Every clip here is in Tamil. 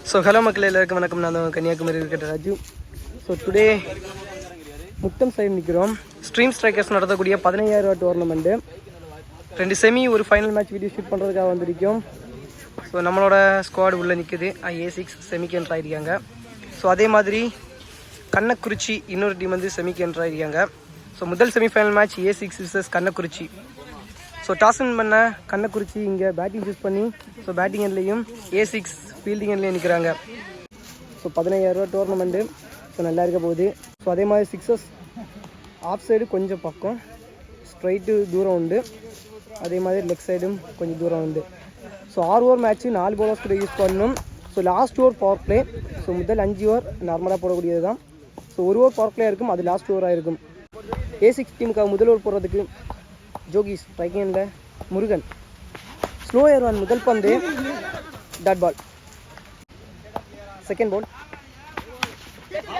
ஸோ ஹலோ மக்கள் எல்லாருக்கும் வணக்கம். நான் கன்னியாகுமரி இருக்கிற ராஜு. ஸோ டுடே முத்தம் சைடு நிற்கிறோம். ஸ்ட்ரீம் ஸ்ட்ரைக்கர்ஸ் நடத்தக்கூடிய 15,000 ரூபா டோர்னமெண்ட்டு 2 செமி ஒரு ஃபைனல் மேட்ச் வீடியோ ஷூட் பண்ணுறதுக்காக வந்திருக்கோம். ஸோ நம்மளோட ஸ்குவாடு உள்ளே நிற்குது. A6 செமிக்கு என்ட்ரு ஆகிருக்காங்க. ஸோ அதே மாதிரி கண்ணக்குறிச்சி இன்னொரு டீம் வந்து செமிக்கு என்ட்ரு ஆகிருக்காங்க. ஸோ முதல் செமிஃபைனல் மேட்ச் A6 vs கண்ணக்குறிச்சி. ஸோ டாஸ்இன் பண்ண கண்ணக்குறிச்சி இங்கே பேட்டிங் சூஸ் பண்ணி ஸோ பேட்டிங் எண்ட்லேயும் A6 ஃபீல்டிங் எண்ட்லேயும் நிற்கிறாங்க. ஸோ 15,000 ரூபா டோர்னமெண்ட்டு. ஸோ நல்லா இருக்க போகுது. ஸோ அதே மாதிரி சிக்ஸஸ் ஆஃப் சைடு கொஞ்சம் பக்கம், ஸ்ட்ரைட்டு தூரம் உண்டு. அதே மாதிரி லெக் சைடும் கொஞ்சம் தூரம் உண்டு. ஸோ 6 ஓவர் மேட்ச்சு 4 bowlers கூட யூஸ் பண்ணணும். So last over power play. So முதல் 5 ஓவர் நார்மலாக போடக்கூடியது தான். ஸோ 1 ஓவர் பவர் பிளே இருக்கும், அது லாஸ்ட் ஓவராக இருக்கும். A6 டீமுக்காக முதல் ஓவர் போடுறதுக்கு ஜோகி ஸ்ட்ரைக்கிங் எண்டில் முருகன். ஸ்லோ ஏர்வான் முதல் பந்து dot ball. Second ball.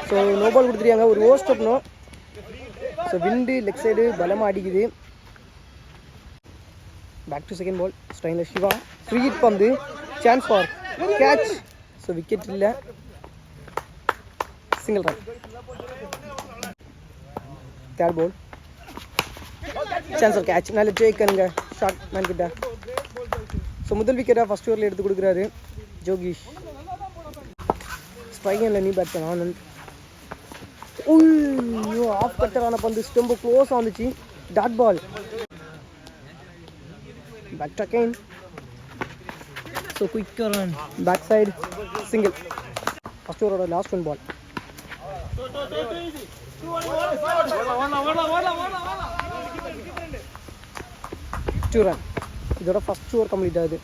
So no ball கொடுத்துருக்காங்க. ஒரு over step no. So wind leg side பலமாக அடிக்குது. Back to second ball. ஸ்ட்ரைனில் சிவா ஃப்ரீ ஹிட் பந்து, chance for catch. So wicket இல்லை, single run. Third ball. Chance for catch. நல்ல ஜெயிக்கனுங்க ஷார்ட் மேன் கிட்ட. ஸோ முதல் விக்கெட்டாக ஃபஸ்ட் ஓவரில் எடுத்து கொடுக்குறாரு ஜோகீஷ். ஸ்ட்ரைக்கில் நீ பேட்ஸ்மேன் ஆனந்த். ஐயோ, ஆஃப் கட்டரான பந்து ரொம்ப க்ளோஸாக வந்துச்சு. Dot ball. பேக் டக்கேன். So quicker run back side single. First ஓவரோட லாஸ்ட் ஒன் பால். ரன். இதோட ஃபஸ்ட் ஓவர் கம்ப்ளீட் ஆகுது.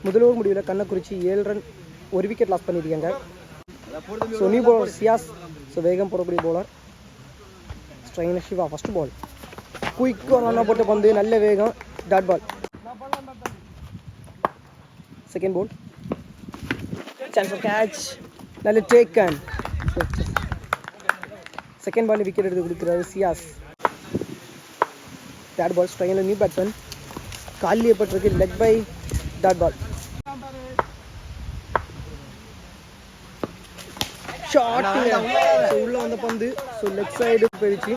முதல் ஓவர் முடிவில் கண்ணக்குறிச்சி 7 ரன் 1 விக்கெட் லாஸ் பண்ணியிருக்காங்க. So new bowler Siyas. So வேகம் போடக்கூடிய பவுலர். ஸ்ட்ரைன் சிவா ஃபஸ்ட் பால். குயிக்காக ரன்னாக போட்ட பந்து, நல்ல வேகம், dot ball. Second ball. Chance for catch. நல்ல டேக்கன். செகண்ட் பால் விக்கெட் எடுத்து கொடுக்குறாரு சியாஸ். டாட் பால். ஸ்ட்ரைனில் நியூ பேட்ஸ்மேன் காலில் ஏற்பட்டிருக்கு. Leg bye dot ball. Short உள்ள வந்த பந்து. ஸோ லெக் சைடு போயிடுச்சு.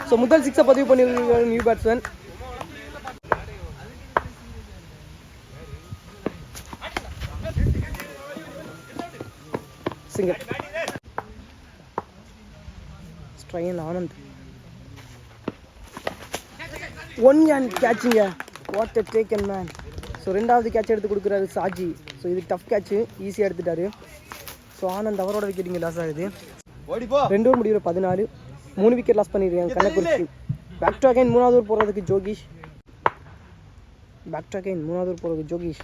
ஸோ முதல் 6 பதிவு பண்ணியிருக்காரு நியூ பேட்ஸ்மேன். சிங்கிள். ஸ்ட்ரைன் ஆனந்த். 1 ஹேண்ட் கேட்சிங்க. What a taken man. So ரெண்டாவது கேட்ச் எடுத்து கொடுக்குறாரு சாஜி. ஸோ இது டஃப் கேட்ச்சு, ஈஸியாக எடுத்துட்டாரு. ஸோ ஆனந்த் அவரோட விக்கெட் இங்கே லாஸ் ஆகுது. 2 ஓவர் முடிவில் 14 3 விக்கெட் லாஸ் பண்ணியிருக்காங்க கண்ணக்குறிச்சி. பேக் டு அகைன் மூணாவது ஓவர் போடுறதுக்கு ஜோகீஷ். பேக் டு அகைன் மூணாவது ஓவர் போடுறதுக்கு ஜோகீஷ்.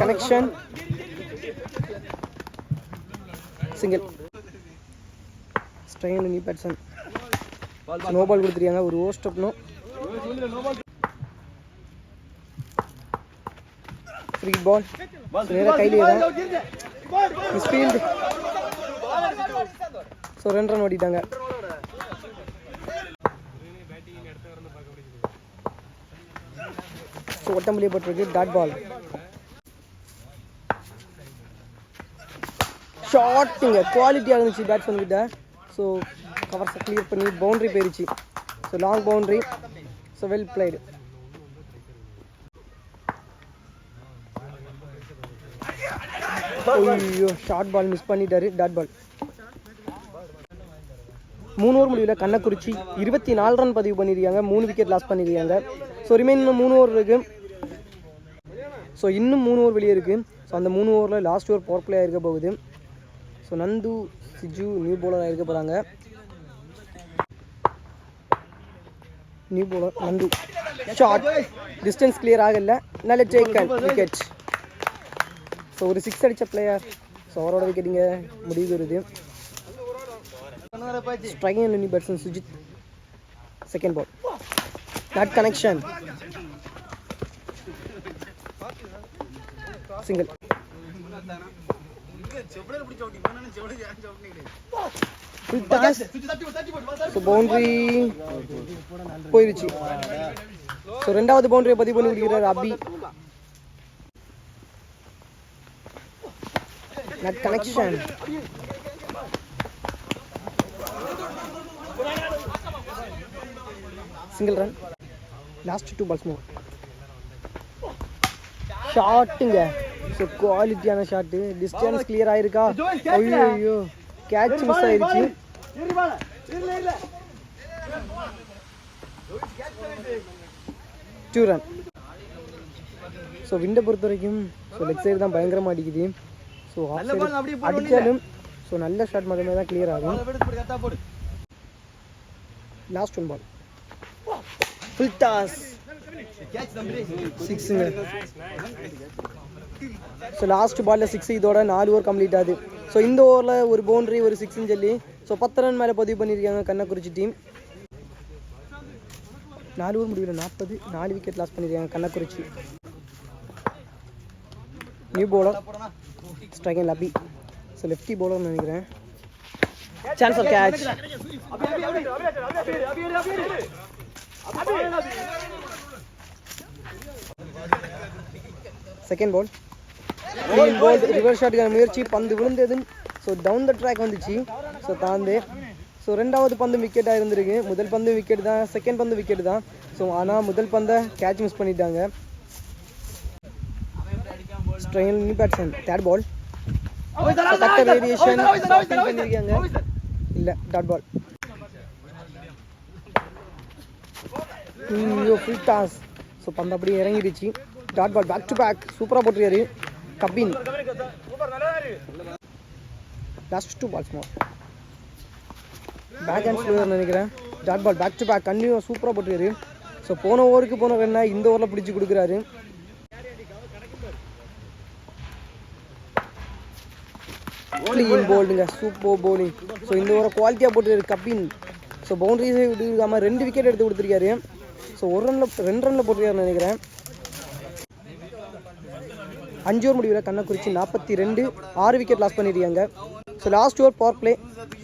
Connection single. ஸ்ட்ரைன் நியூ பேட்ஸ்மேன். நோ பால் கொடுத்துருக்காங்க. ஒரு over step no. Free ball. நேராக கையிலே தான் மிஸ்ஃபீல்டு. ஸோ 2 ரன் ஓடிட்டாங்க. ஸோ ஒட்டம்புலியே போட்டிருக்கு. Dot ball. ஷார்ட்டுங்க குவாலிட்டியாக இருந்துச்சு பேட்ஸ்மேன் கிட்ட. ஸோ கவர்ஸை கிளியர் பண்ணி பவுண்ட்ரி போயிடுச்சு. So long boundary. So well played. ஐயோ, ஷார்ட் பால் மிஸ் பண்ணிட்டாரு. டாட் பால். 3 ஓவர் முடிவில் கண்ணக்குறிச்சி 24 ரன் பதிவு பண்ணியிருக்காங்க. 3 விக்கெட் லாஸ் பண்ணியிருக்காங்க. ஸோ ரிமைன் இன்னும் 3 ஓவர் இருக்குது. ஸோ இன்னும் 3 ஓவர் வெளியே இருக்குது. ஸோ அந்த 3 ஓவரில் லாஸ்ட் ஓவர் பவர் பிளேயாக இருக்க போகுது. ஸோ நந்து சிஜு நியூ பவுலராக இருக்க போகிறாங்க. New bowler Nandu. Short. Distance clear ஆகலை. நல்ல டேக்கன் விக்கெட். ஸோ ஒரு 6 அடித்த பிளேயர். ஸோ அவரோட விக்கெட் இங்கே முடிவு வருது. Striking new batsman Sujith. Second ball. Dot connection single. So boundary போயிடுச்சு. ஸோ ரெண்டாவது பவுண்டரியை பதிவு பண்ணி கொடுக்கிறார் Abhi. Not connection. Single run. Last 2 balls more. ஷாட்டுங்க. ஸோ குவாலிட்டியான ஷாட்டு. டிஸ்டன்ஸ் கிளியர் ஆயிருக்கா? ஐயோ கேட்ச் மிஸ் ஆயிருச்சு. 2 run. ஸோ விண்டை பொறுத்த வரைக்கும் ஸோ லெக் சைடு தான் பயங்கரமாக அடிக்குது. ஸோ அடித்தாலும் ஸோ நல்ல ஷாட் மட்டுமே தான் கிளியர் ஆகும். Last 1 ball. Full toss. 6ங்க. ஸோ லாஸ்ட் பாலில் 6. இதோட 4 ஓவர் கம்ப்ளீட் ஆகுது. ஸோ இந்த ஓவரில் ஒரு பவுண்டரி ஒரு 6ன்னு சொல்லி ஸோ 10 ரன் மேலே பதிவு பண்ணியிருக்காங்க கண்ணக்குறிச்சி டீம். 4 ஓவர் முடிவில் 40, 4 விக்கெட் லாஸ் பண்ணியிருக்காங்க கண்ணக்குறிச்சி. New bowler strike end Abhi. So lefty பவுலர்னு நினைக்கிறேன். Chance of catch. Second ball. Reverse ஷாட்டுக்கான முயற்சி. பந்து விழுந்தது. ஸோ டவுன் த ட்ராக் வந்துச்சு. ஸோ தாந்து. ஸோ ரெண்டாவது பந்து விக்கெட்டாக இருந்திருக்கு. முதல் பந்து விக்கெட் தான், செகண்ட் பந்து விக்கெட் தான். ஸோ ஆனால் முதல் பந்தை கேட்ச் மிஸ் பண்ணிட்டாங்க. ஸ்ட்ரைன் நியூ பேட்ஸ்மேன். Third ball. கட்ட வேரியேஷன் பண்ணியிருக்காங்க. இல்லை dot ball. Full toss. So பந்து அப்படியே இறங்கிடுச்சு. Dot ball. Back to back சூப்பராக போட்டுருக்காரு Kabin. Last 2 balls more. Back hand slower நினைக்கிறேன். Dot ball. Back to back continue சூப்பராக போட்டுருக்காரு. ஸோ போன ஓவருக்கு போன ரன்னை இந்த ஓவரில் பிடிச்சி கொடுக்குறாரு. க்ளீன் போல்டுங்க. Super bowling. ஸோ இந்த ஓவரை குவாலிட்டியாக போட்டுருக்காரு கபின். ஸோ பவுண்டரிஸே விட்டுருக்காமல் 2 விக்கெட் எடுத்து கொடுத்துருக்காரு. ஸோ 2 ரனில் போட்டுருக்காருன்னு நினைக்கிறேன். 5 ஓவர் முடிவில் கண்ணக்குறிச்சி 42, 6 விக்கெட் லாஸ் பண்ணியிருக்காங்க. So last over power play.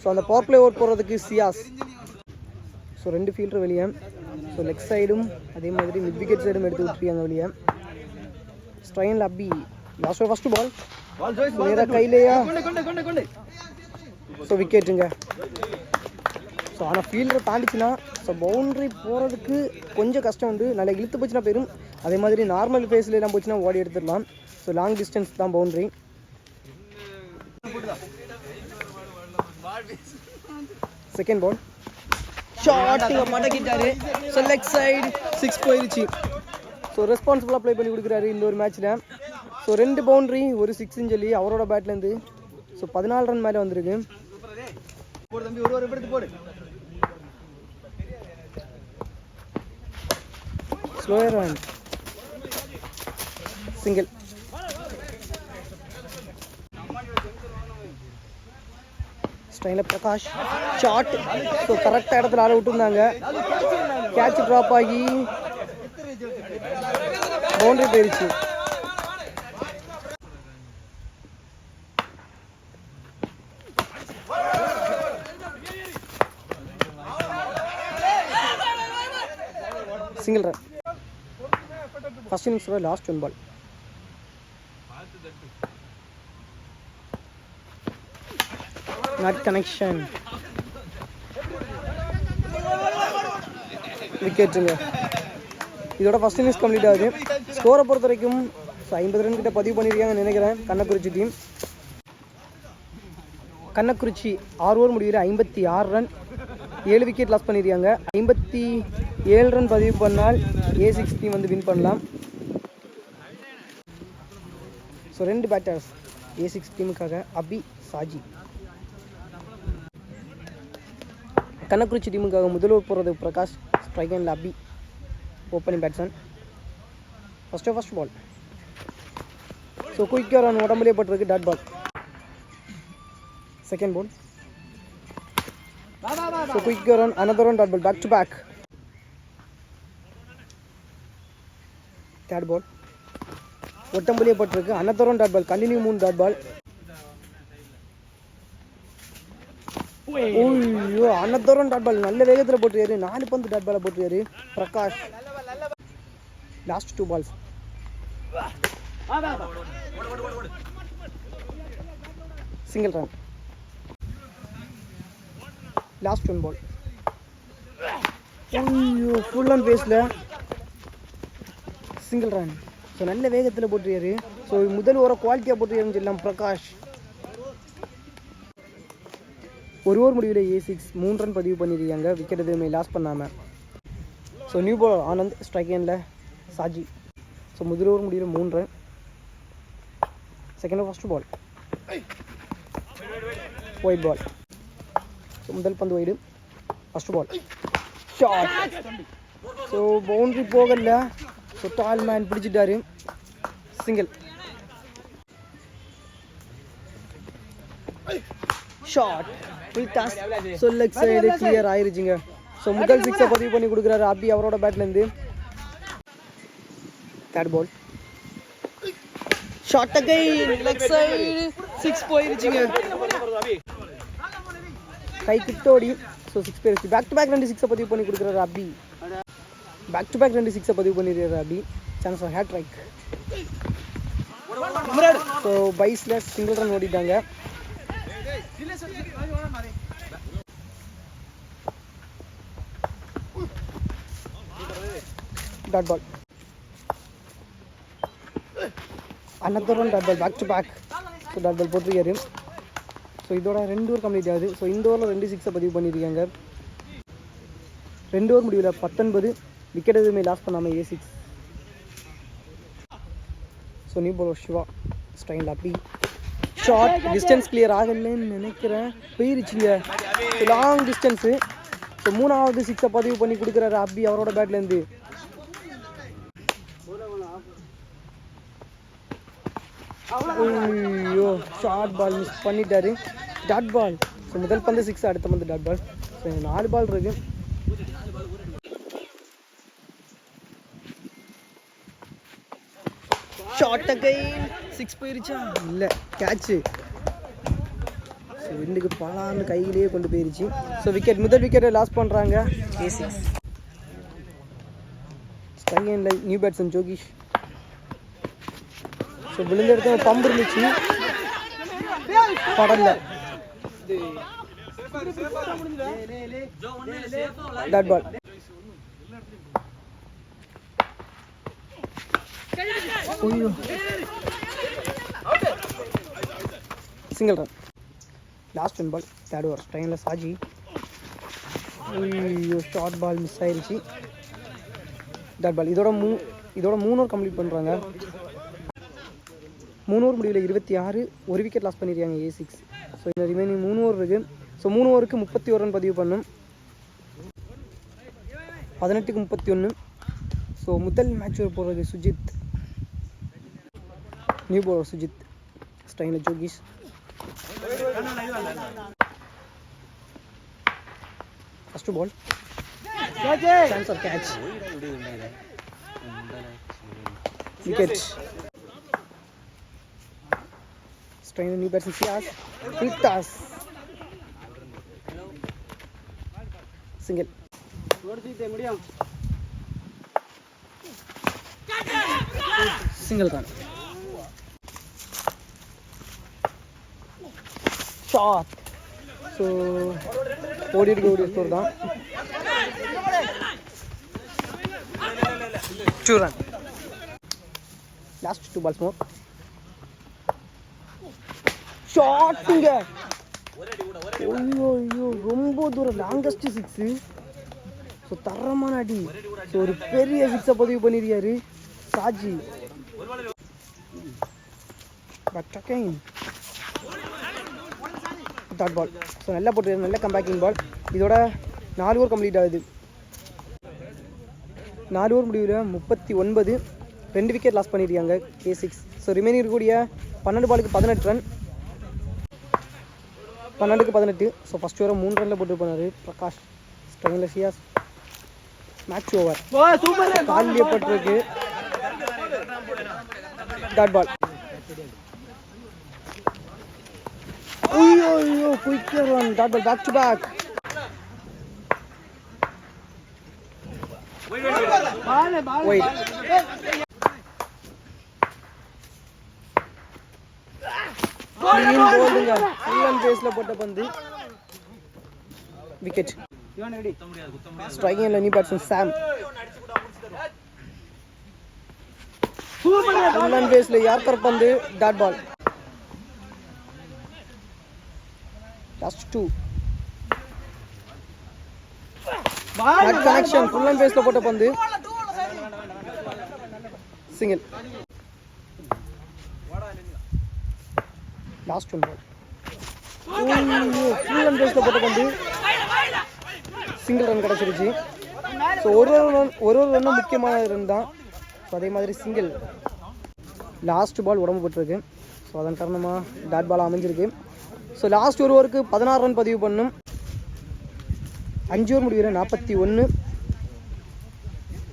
So அந்த பவர் பிளே ஓவர் போடுறதுக்கு சியாஸ். ஸோ 2 ஃபீல்டர் வெளியே. ஸோ லெக் சைடும் அதே மாதிரி மிட் விக்கெட் சைடும் எடுத்து விட்டுருக்காங்க வெளியே. ஸ்ட்ரைனில் அபி. லாஸ்ட் ஓவர் ஃபஸ்ட்டு பால். நேராக கையிலையா? ஸோ விக்கெட்டுங்க. ஸோ ஆனால் ஃபீல்டரை தாண்டிச்சுன்னா ஸோ பவுண்ட்ரி போகிறதுக்கு கொஞ்சம் கஷ்டம் உண்டு. நல்லா இழுத்து போச்சுன்னா போயிடும். அதே மாதிரி நார்மல் ஃபேஸில் எல்லாம் போச்சுன்னா ஓடி எடுத்துடலாம். ஸோ லாங் டிஸ்டன்ஸ் தான் பவுண்ட்ரி. Second ball. ஷாட்டிங்க மடக்கிட்டாரு. ஸோ லெக் சைடு 6 போயிடுச்சு. ஸோ ரெஸ்பான்சிபிளாக ப்ளே பண்ணி கொடுக்குறாரு இந்த ஒரு மேட்ச்சில். ஸோ 2 பவுண்ட்ரி ஒரு 6ன்னு சொல்லி அவரோட பேட்லேருந்து ஸோ 14 ரன் மேலே வந்திருக்கு. Slower run. சிங்கிள். ஸ்ட்ரைனில் பிரகாஷ். ஷாட். ஸோ கரெக்டாக இடத்துல ஆட விட்டுருந்தாங்க. கேட்ச் ட்ராப் ஆகி பவுண்டரி போயிடுச்சு. Single run. ஃபர்ஸ்ட் இன்னிங்ஸோட லாஸ்ட் 1 ball. Not connection. விக்கெட்டுங்க. இதோட ஃபர்ஸ்ட் இன்னிங்ஸ் கம்ப்ளீட் ஆகுது. ஸ்கோரை பொறுத்த வரைக்கும் 50 ரன் கிட்ட பதிவு பண்ணியிருக்காங்கன்னு நினைக்கிறேன் கண்ணக்குறிச்சி டீம். கண்ணக்குறிச்சி 6 ஓவர் முடிவில் 56 ரன், 7 விக்கெட் லாஸ் பண்ணியிருக்காங்க. 57 ரன் பதிவு பண்ணால் A6 டீம் வந்து வின் பண்ணலாம். ஸோ 2 பேட்டர்ஸ் A6 டீமுக்காக அபி, சாஜி. கண்ணக்குறிச்சி டீமுக்காக முதல் ஓவர் போகிறது Prakash, strike end Abhi opening batsman. First ball. So குயிக்காக ரன் உடம்புலேயே பட்டிருக்கு, dot ball. Second ball. So quick run, another one, dot ball, back to back. Third ball. ஒட்டம்புலியே பட்டிருக்கு, another one, dot ball, continue 3 dot ball. ஓய்யோ, another one, dot ball, நல்ல வேகத்தில் போட்டுருக்காரு. 4 பந்து டாட் பாலை போட்டுருக்காரு Prakash. Last 2 balls. Single run. Last 1 ball. ஐயோ ஃபுல் ஆன் பேஸில் சிங்கிள் ரன். ஸோ நல்ல வேகத்தில் போட்டுருக்காரு. ஸோ முதல் ஓவரை குவாலிட்டியாக போட்டுருக்காருன்னு சொல்லலாம் பிரகாஷ். ஒரு ஓவர் முடிவில் A6 3 ரன் பதிவு பண்ணியிருக்காங்க, விக்கெட் எதுவுமே லாஸ் பண்ணாமல். So new ball Anand, strike handle Saji. So முதல் ஓவர் முடிவில் 3 run. Second over first ball wide ball. So முதல் பந்து wide, first ball shot. So boundary போகல. ஸோ டால் மேன் பிடிச்சிட்டாரு, single shot full toss. So leg side clear ஆயிருச்சுங்க. ஸோ முதல் 6 பதிவு பண்ணி கொடுக்குறாரு அபி அவரோட பேட்லேருந்து. Third ball shot again leg side 6 போயிருச்சுங்க. கை கிட்டோடி. ஸோ 6 போயிருச்சு. பேக் டு பேக் 2 6 பதிவு பண்ணி கொடுக்குறாரு அபி. பேக் டு பேக் 2 6 பதிவு பண்ணிடுறாரு Abhi. Chance for hat trick. So பைஸில் சிங்கிள் ரன் ஓடிட்டாங்க. Dot ball, another one dot ball, back to back. So dot ball போட்டிருக்காரு. ஸோ இதோட 2 ஓவர் கம்ப்ளீட் ஆகுது. ஸோ இந்த ஓவரில் 2 6 பதிவு பண்ணியிருக்காங்க. 2 ஓவர் முடிவில் 19, விக்கெட் எதுவுமே லாஸ் பண்ணாமல் A6. So new bowler Siva, strain Abhi short. Distance clear ஆகலைன்னு நினைக்கிறேன், போயிருச்சுங்க. So long distance. ஸோ 3வது 6 பதிவு பண்ணி கொடுக்குறாரு அப்பி அவரோட பேட்லேருந்து. ஐயோ ஷார்ட் பால் மிஸ் பண்ணிட்டாரு. Dot ball. ஸோ முதல் பந்து 6, அடுத்த பந்து டாட் பால். ஸோ 4 பால் இருக்கு. Short again 6 போயிருச்சா? இல்லை, கேட்சு. ஸோ விண்டுக்கு பலான்னு கையிலேயே கொண்டு போயிருச்சு. ஸோ விக்கெட், முதல் விக்கெட்டை லாஸ் பண்ணுறாங்க A6. Strike handle new batsman ஜோகிஷ். ஸோ விழுந்த இடத்துல பம்பு இருந்துச்சு, படல. Dot ball. Single run. Last 1 ball, third over. ஸ்ட்ரைனில் சாஜி. ஐயோ ஷார்ட் பால் மிஸ் ஆயிடுச்சு. Dot ball. இதோட 3 ஓவர் கம்ப்ளீட் பண்ணுறாங்க. 3 ஓவர் முடிவில் 26, ஒரு விக்கெட் லாஸ் பண்ணியிருக்காங்க A6. ஸோ இந்த ரிமைனிங் 3 ஓவர் இருக்குது. ஸோ 3 ஓவருக்கு 31 ரன் பதிவு பண்ணும். 18க்கு 31. ஸோ முதல் மேட்ச் போகிறது சுஜித், நியூ பாலர் சுஜித். ஸ்ட்ரைனில் ஜோகிஷ். First ball chance of catch, wicket. New batsman Sias, full toss, single. Single run. Shot. So, ODI score down. 2 run. Last 2 balls more. ஷாட்டுங்க. ஐயோ ஐயோ ரொம்ப தூரம், லாங்கஸ்ட் 6. ஸோ தரமான அடி. ஸோ ஒரு பெரிய 6 பதிவு பண்ணியிருக்காரு சாஜி. Dot ball. ஸோ நல்லா போட்டு, நல்ல கம்பேக்கிங் பால். இதோட 4 ஓவர் கம்ப்ளீட் ஆகுது. 4 ஓவர் முடிவில் 39, 2 விக்கெட் லாஸ் பண்ணியிருக்காங்க A6. ஸோ ரிமைனிங் இருக்கக்கூடிய 12 பாலுக்கு 18 ரன். 12க்கு 18. ஸோ ஃபஸ்ட் ஓவரை 3 ரனில் போட்டு போனார் பிரகாஷ். ஸ்ட்ரைனில் சியாஸ். Match over. காலிலே பட்டிருக்கு. Dot ball. ஐயோ ஐயோ quicker run. Dot ball, back to back. Wide. Clean போல்டுங்க, ஃபுல் அண்ட் பேஸ்ல போட்ட பந்து, wicket. Striking new batsman Sam. Full and பேஸ்ல யார்கர் பந்து, dot ball. Last 2. Not connection, full and பேஸ்ல போட்ட பந்து, single. Last 1 ball. Full and பேஸ்ல போட்ட பந்து, சிங்கிள் ரன் கிடச்சிருச்சு. ஸோ ஒரு ரன்னும் முக்கியமான ரன் தான். ஸோ அதே மாதிரி சிங்கிள். லாஸ்ட் பால் உடம்பு போட்டிருக்கு. ஸோ அதன் காரணமாக டாட் பால் அமைஞ்சிருக்கு. ஸோ லாஸ்ட் ஒரு ஓவருக்கு 16 ரன் பதிவு பண்ணும். 5 ஓவர் முடிவு 41.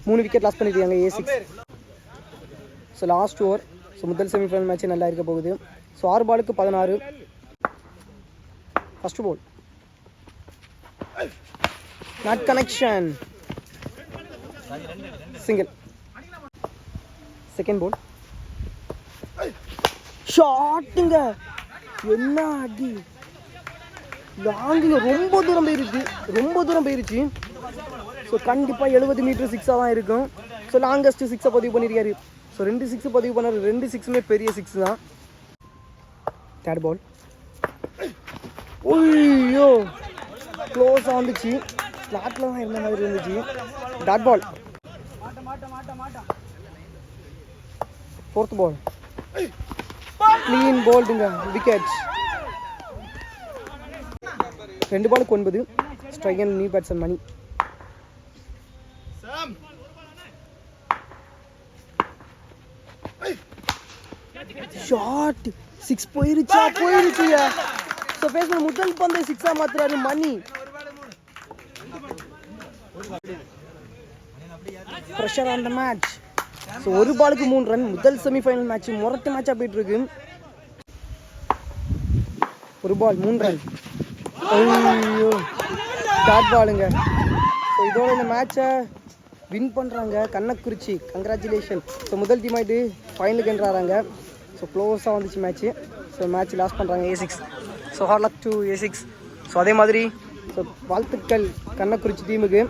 3 விக்கெட் லாஸ் பண்ணியிருக்காங்க A6. So last over. So முதல் செமிஃபைனல் மேட்ச் நல்லா இருக்க போகுது. ஸோ 6 பாலுக்கு 16. First ball not connection, single. Second ball ஷாட்டுங்க, என்ன அடி, லாங்கில் ரொம்ப தூரம் போயிருச்சு. ஸோ கண்டிப்பாக 70 மீட்டர் 6 தான் இருக்கும். ஸோ லாங்கஸ்ட் 6 பதிவு பண்ணியிருக்காரு. ஸோ 2 6 பதிவு பண்ணார். 2 6மே பெரிய 6 தான். தேர்ட் பால், ஓய்யோ க்ளோஸாக வந்துச்சு, ஸ்லாட்டில் தான் இருந்த மாதிரி இருந்துச்சு. Dot ball. Fourth ball clean போல்டுங்க, விக்கெட். 2 பாலுக்கு 9. Strike and new batsman Mani. Shot 6 போயிருச்சுயா. ஸோ பேசுகிற முதல் பந்தை 6-ஆ மாத்துறாரு Mani. Pressure on the match. So 1 பாலுக்கு 3 ரன். முதல் செமிஃபைனல் மேட்ச் முரட்டு மேட்சாக போயிட்டு இருக்கு. 1 பால் 3 ரன். ஐயோ டாட் பாலுங்க. ஸோ இதோட இந்த மேட்சை வின் பண்ணுறாங்க கண்ணக்குறிச்சி. கங்க்ராச்சுலேஷன். ஸோ முதல் டீம் ஆகிட்டு ஃபைனலுக்கு என்றாங்க. ஸோ க்ளோஸாக வந்துச்சு மேட்ச்சு. ஸோ மேட்ச் லாஸ் பண்ணுறாங்க A6. So hard luck to A6. So அதே மாதிரி ஸோ வாழ்த்துக்கள் கண்ணக்குறிச்சி டீமுக்கு.